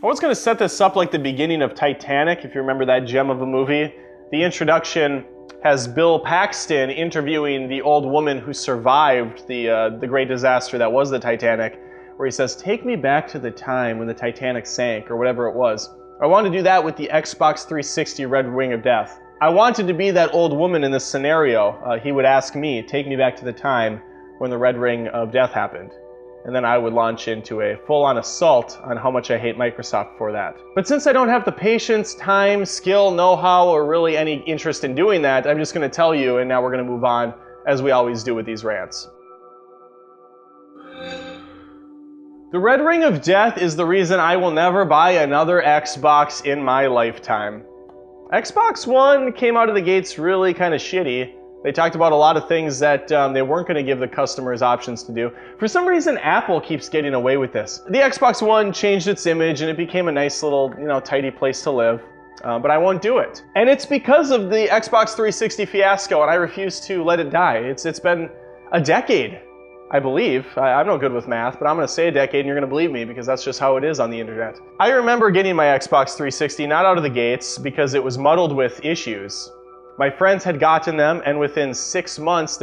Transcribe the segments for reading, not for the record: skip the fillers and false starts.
I was going to set this up like the beginning of Titanic, if you remember that gem of a movie. The introduction has Bill Paxton interviewing the old woman who survived the great disaster that was the Titanic, where he says, "Take me back to the time when the Titanic sank," or whatever it was. I wanted to do that with the Xbox 360 Red Ring of Death. I wanted to be that old woman in this scenario. He would ask me, take me back to the time when the Red Ring of Death happened. And then I would launch into a full-on assault on how much I hate Microsoft for that. But since I don't have the patience, time, skill, know-how, or really any interest in doing that, I'm just going to tell you, and now we're going to move on, as we always do with these rants. The Red Ring of Death is the reason I will never buy another Xbox in my lifetime. Xbox One came out of the gates really kind of shitty. They talked about a lot of things that they weren't going to give the customers options to do. For some reason, Apple keeps getting away with this. The Xbox One changed its image and it became a nice little, tidy place to live. But I won't do it. And it's because of the Xbox 360 fiasco, and I refuse to let it die. It's been a decade, I believe. I'm no good with math, but I'm going to say a decade and you're going to believe me because that's just how it is on the internet. I remember getting my Xbox 360 not out of the gates because it was muddled with issues. My friends had gotten them, and within 6 months,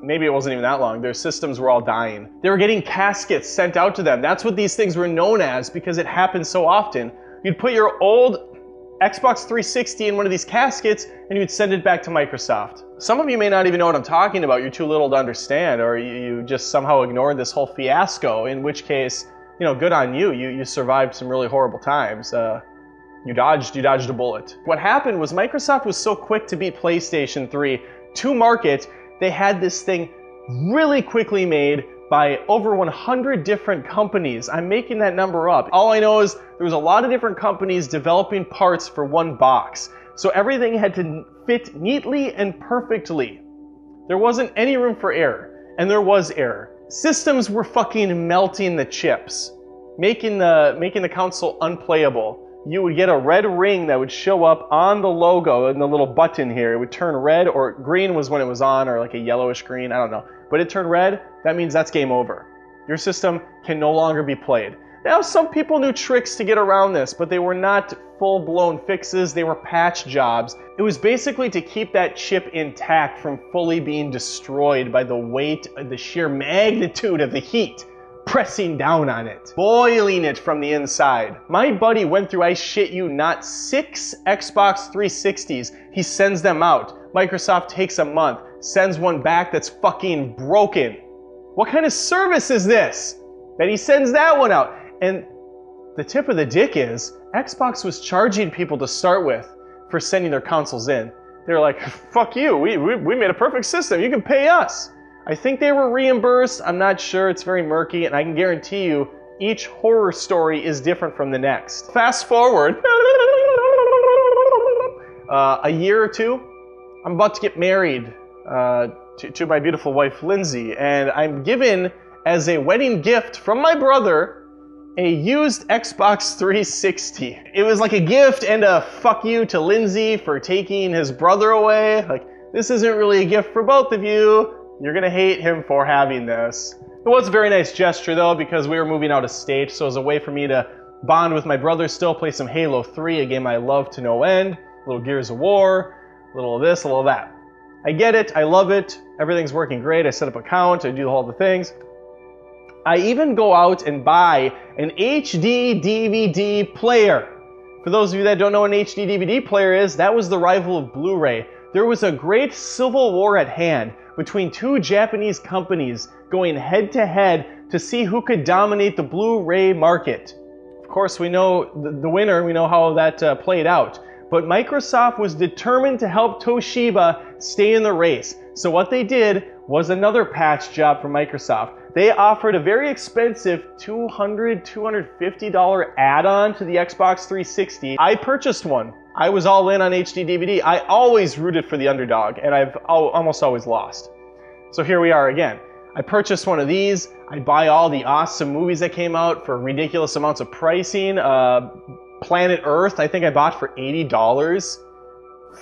maybe it wasn't even that long, their systems were all dying. They were getting caskets sent out to them. That's what these things were known as because it happened so often. You'd put your old Xbox 360 in one of these caskets, and you'd send it back to Microsoft. Some of you may not even know what I'm talking about. You're too little to understand, or you just somehow ignored this whole fiasco, in which case, good on you. You survived some really horrible times. You dodged a bullet. What happened was Microsoft was so quick to beat PlayStation 3 to market, they had this thing really quickly made by over 100 different companies. I'm making that number up. All I know is there was a lot of different companies developing parts for one box. So everything had to fit neatly and perfectly. There wasn't any room for error, and there was error. Systems were fucking melting the chips, making the console unplayable. You would get a red ring that would show up on the logo and the little button here. It would turn red, or green was when it was on, or like a yellowish green, I don't know. But it turned red, that means that's game over. Your system can no longer be played. Now, some people knew tricks to get around this, but they were not full-blown fixes, they were patch jobs. It was basically to keep that chip intact from fully being destroyed by the weight, the sheer magnitude of the heat pressing down on it, boiling it from the inside. My buddy went through, I shit you not, 6 Xbox 360s. He sends them out. Microsoft takes a month, sends one back that's fucking broken. What kind of service is this? That he sends that one out. And the tip of the dick is, Xbox was charging people to start with for sending their consoles in. They were like, fuck you, we made a perfect system, you can pay us. I think they were reimbursed, I'm not sure, it's very murky, and I can guarantee you each horror story is different from the next. Fast forward a year or two, I'm about to get married to my beautiful wife Lindsay, and I'm given as a wedding gift from my brother a used Xbox 360. It was like a gift and a fuck you to Lindsay for taking his brother away. Like, this isn't really a gift for both of you. You're gonna hate him for having this. It was a very nice gesture though, because we were moving out of state, so it was a way for me to bond with my brother, still play some Halo 3, a game I love to no end, a little Gears of War, a little of this, a little of that. I get it, I love it, everything's working great, I set up an account, I do all the things. I even go out and buy an HD DVD player. For those of you that don't know what an HD DVD player is, that was the rival of Blu-ray. There was a great civil war at hand between two Japanese companies going head to head to see who could dominate the Blu-ray market. Of course, we know the winner, we know how that played out. But Microsoft was determined to help Toshiba stay in the race. So what they did was another patch job for Microsoft. They offered a very expensive $250 add-on to the Xbox 360. I purchased one. I was all in on HD DVD. I always rooted for the underdog, and I've almost always lost. So here we are again. I purchased one of these. I buy all the awesome movies that came out for ridiculous amounts of pricing. Planet Earth, I think I bought for $80.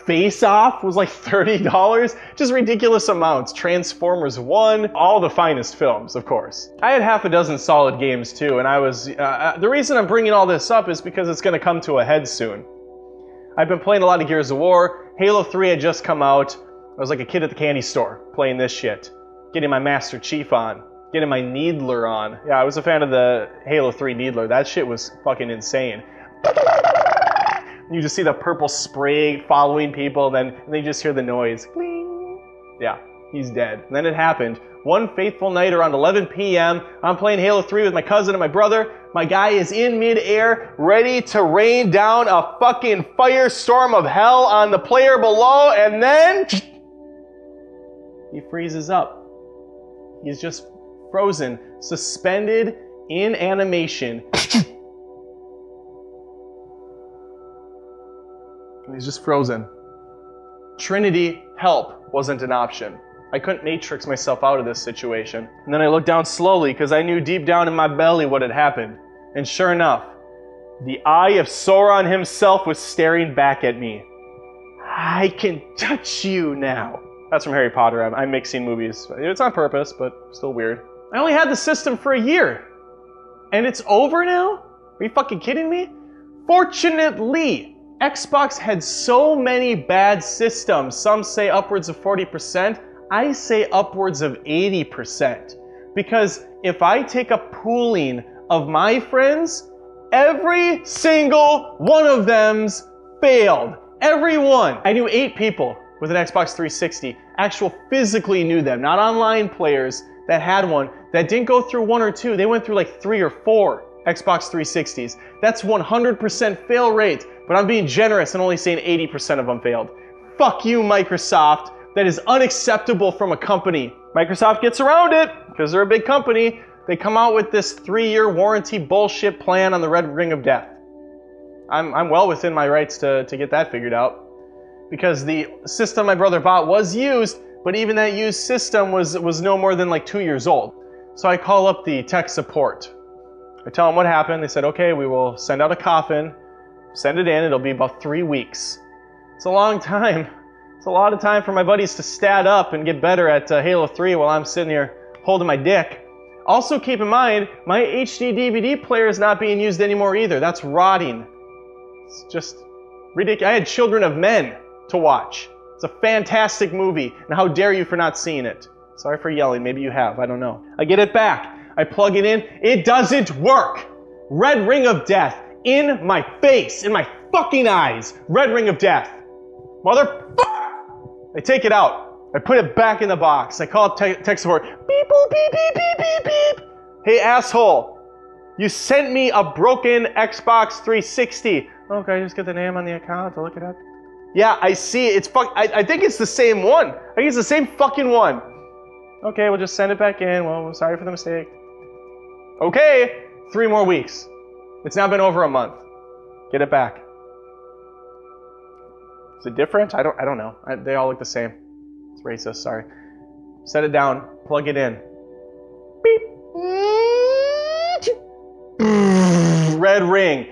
Face Off was like $30. Just ridiculous amounts. Transformers 1, all the finest films, of course. I had half a dozen solid games too, and I was... the reason I'm bringing all this up is because it's going to come to a head soon. I've been playing a lot of Gears of War. Halo 3 had just come out. I was like a kid at the candy store playing this shit. Getting my Master Chief on. Getting my Needler on. Yeah, I was a fan of the Halo 3 Needler. That shit was fucking insane. You just see the purple spray following people, and then you just hear the noise. Bling. Yeah, he's dead. And then it happened. One fateful night around 11 p.m., I'm playing Halo 3 with my cousin and my brother. My guy is in midair, ready to rain down a fucking firestorm of hell on the player below, and then... he freezes up. He's just frozen, suspended in animation. He's just frozen. Trinity, help wasn't an option. I couldn't matrix myself out of this situation. And then I looked down slowly because I knew deep down in my belly what had happened. And sure enough, the eye of Sauron himself was staring back at me. I can touch you now. That's from Harry Potter. I'm mixing movies. It's on purpose, but still weird. I only had the system for a year. And it's over now? Are you fucking kidding me? Fortunately, Xbox had so many bad systems. Some say upwards of 40%. I say upwards of 80%. Because if I take a pooling of my friends, every single one of them's failed. Every one. I knew 8 people with an Xbox 360. Actual physically knew them. Not online players that had one. That didn't go through 1 or 2. They went through like 3 or 4 Xbox 360s. That's 100% fail rate. But I'm being generous and only saying 80% of them failed. Fuck you, Microsoft. That is unacceptable from a company. Microsoft gets around it because they're a big company. They come out with this 3-year warranty bullshit plan on the Red Ring of Death. I'm well within my rights to get that figured out. Because the system my brother bought was used, but even that used system was no more than like 2 years old. So I call up the tech support. I tell them what happened. They said, okay, we will send out a coffin. Send it in, it'll be about 3 weeks. It's a long time. It's a lot of time for my buddies to stat up and get better at Halo 3 while I'm sitting here holding my dick. Also keep in mind, my HD DVD player is not being used anymore either. That's rotting. It's just ridiculous. I had Children of Men to watch. It's a fantastic movie, and how dare you for not seeing it? Sorry for yelling, maybe you have, I don't know. I get it back. I plug it in, it doesn't work! Red Ring of Death. In my face, in my fucking eyes. Red Ring of Death. Motherfucker! I take it out. I put it back in the box. I call up tech support. Beep, boop, beep, beep, beep, beep, beep. Hey, asshole. You sent me a broken Xbox 360. Okay, just get the name on the account to look it up. Yeah, I see it. It's I think it's the same one. I think it's the same fucking one. Okay, we'll just send it back in. Well, sorry for the mistake. Okay, 3 more weeks. It's now been over a month. Get it back. Is it different? I don't know. They all look the same. It's racist, sorry. Set it down. Plug it in. Beep. Red ring.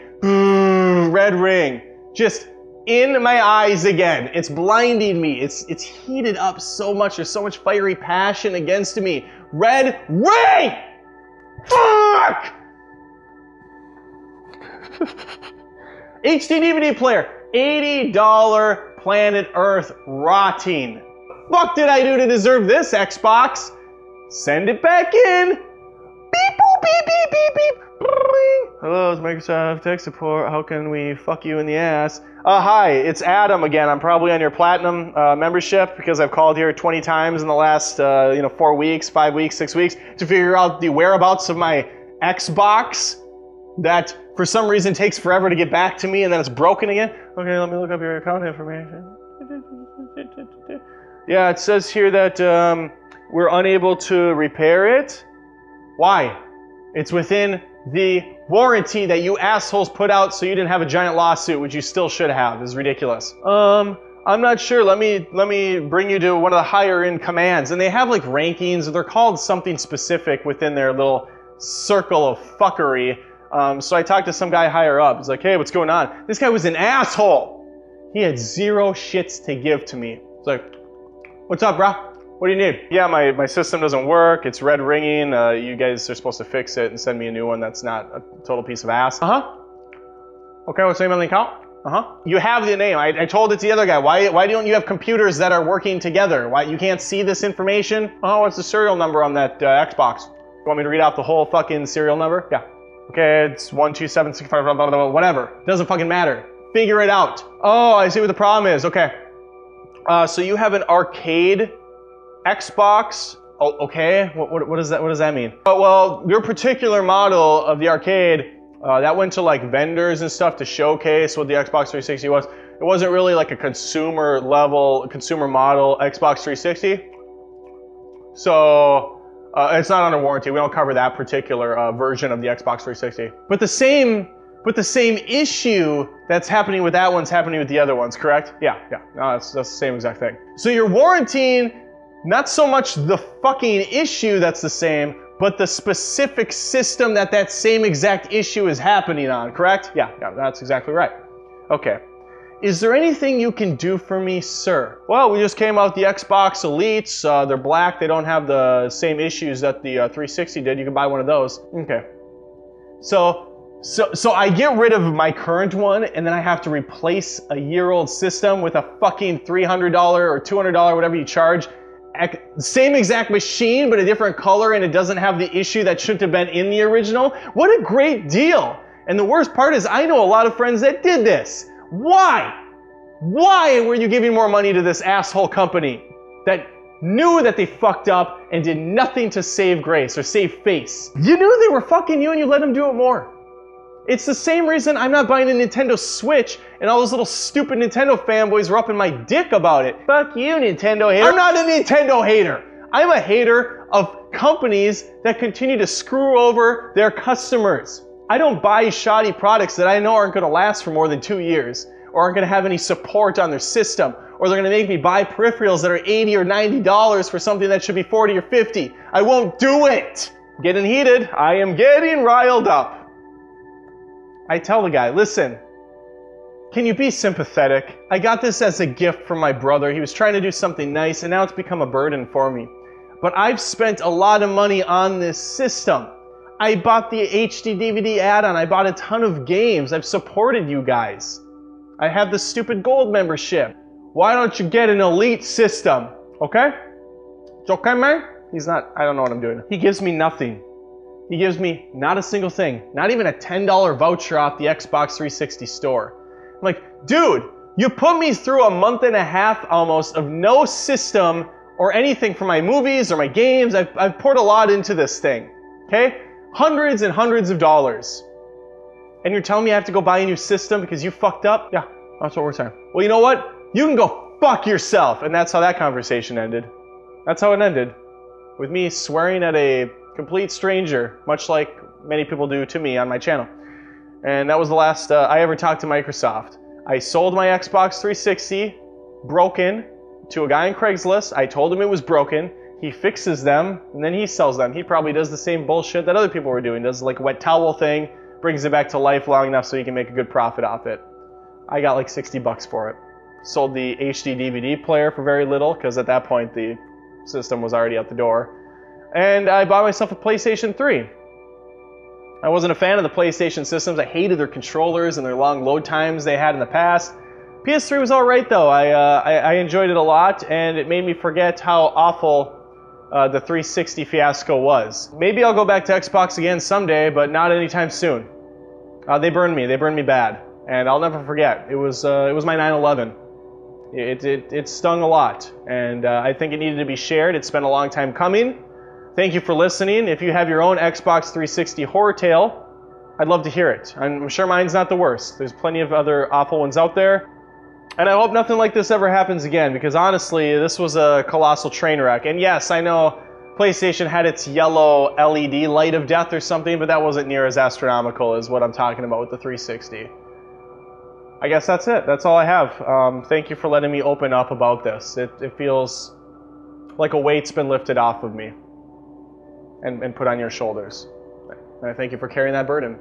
Red ring. Just in my eyes again. It's blinding me. It's heated up so much. There's so much fiery passion against me. Red ring! Fuck! HD DVD player, $80 Planet Earth rotting. Fuck did I do to deserve this, Xbox? Send it back in. Beep boop beep beep beep beep. Hello, it's Microsoft Tech Support. How can we fuck you in the ass? Hi, it's Adam again. I'm probably on your Platinum membership because I've called here 20 times in the last 4 weeks, 5 weeks, 6 weeks to figure out the whereabouts of my Xbox that for some reason takes forever to get back to me and then it's broken again. Okay, let me look up your account information. Yeah, it says here that we're unable to repair it. Why? It's within the warranty that you assholes put out so you didn't have a giant lawsuit, which you still should have. It's ridiculous. I'm not sure. Let me bring you to one of the higher end commands. And they have like rankings, or they're called something specific within their little circle of fuckery. So I talked to some guy higher up. He's like, hey, what's going on? This guy was an asshole. He had zero shits to give to me. It's like, what's up, bro? What do you need? Yeah, my system doesn't work. It's red ringing. You guys are supposed to fix it and send me a new one that's not a total piece of ass. Uh-huh. Okay, what's the name on the account? Uh-huh. You have the name. I told it to the other guy. Why don't you have computers that are working together? Why you can't see this information? Oh, what's the serial number on that Xbox? You want me to read out the whole fucking serial number? Yeah. Okay, it's 12765, blah, blah, blah, whatever. Doesn't fucking matter. Figure it out. Oh, I see what the problem is. Okay. So you have an arcade Xbox. Oh, okay. What does that mean? Well, your particular model of the arcade, that went to like vendors and stuff to showcase what the Xbox 360 was. It wasn't really like a consumer model Xbox 360. So it's not under warranty. We don't cover that particular version of the Xbox 360. But the same issue that's happening with that one's happening with the other ones, correct? Yeah. No, that's the same exact thing. So you're warranting not so much the fucking issue that's the same, but the specific system that same exact issue is happening on, correct? Yeah, that's exactly right. Okay. Is there anything you can do for me, sir? Well, we just came out the Xbox Elites. They're black. They don't have the same issues that the 360 did. You can buy one of those. Okay. So I get rid of my current one, and then I have to replace a year-old system with a fucking $300 or $200, whatever you charge. Same exact machine, but a different color, and it doesn't have the issue that shouldn't have been in the original. What a great deal. And the worst part is I know a lot of friends that did this. Why? Why were you giving more money to this asshole company that knew that they fucked up and did nothing to save grace or save face? You knew they were fucking you and you let them do it more. It's the same reason I'm not buying a Nintendo Switch and all those little stupid Nintendo fanboys are up in my dick about it. Fuck you, Nintendo hater. I'm not a Nintendo hater. I'm a hater of companies that continue to screw over their customers. I don't buy shoddy products that I know aren't going to last for more than 2 years or aren't going to have any support on their system, or they're going to make me buy peripherals that are $80 or $90 for something that should be $40 or $50. I won't do it. Getting heated. I am getting riled up. I tell the guy, listen, can you be sympathetic? I got this as a gift from my brother. He was trying to do something nice, and now it's become a burden for me. But I've spent a lot of money on this system. I bought the HD DVD add-on. I bought a ton of games. I've supported you guys. I have the stupid gold membership. Why don't you get an elite system? Okay? It's okay, man? He's not, I don't know what I'm doing. He gives me nothing. He gives me not a single thing. Not even a $10 voucher off the Xbox 360 store. I'm like, dude, you put me through a month and a half almost of no system or anything for my movies or my games. I've poured a lot into this thing. Okay? Hundreds and hundreds of dollars. And you're telling me I have to go buy a new system because you fucked up? Yeah, that's what we're saying. Well, you know what? You can go fuck yourself. And that's how that conversation ended. That's how it ended. With me swearing at a complete stranger, much like many people do to me on my channel. And that was the last I ever talked to Microsoft. I sold my Xbox 360 broken to a guy on Craigslist. I told him it was broken. He fixes them, and then he sells them. He probably does the same bullshit that other people were doing. Does like a wet towel thing, brings it back to life long enough so he can make a good profit off it. I got like 60 bucks for it. Sold the HD DVD player for very little, because at that point the system was already out the door. And I bought myself a PlayStation 3. I wasn't a fan of the PlayStation systems. I hated their controllers and their long load times they had in the past. PS3 was alright though. I enjoyed it a lot, and it made me forget how awful the 360 fiasco was. Maybe I'll go back to Xbox again someday, but not anytime soon. They burned me bad, and I'll never forget. It was my 9/11. It stung a lot, and I think it needed to be shared. It's been a long time coming. Thank you for listening. If you have your own Xbox 360 horror tale, I'd love to hear it. I'm sure mine's not the worst. There's plenty of other awful ones out there. And I hope nothing like this ever happens again, because honestly, this was a colossal train wreck. And yes, I know PlayStation had its yellow LED light of death or something, but that wasn't near as astronomical as what I'm talking about with the 360. I guess that's it. That's all I have. Thank you for letting me open up about this. It feels like a weight's been lifted off of me and put on your shoulders. And I thank you for carrying that burden.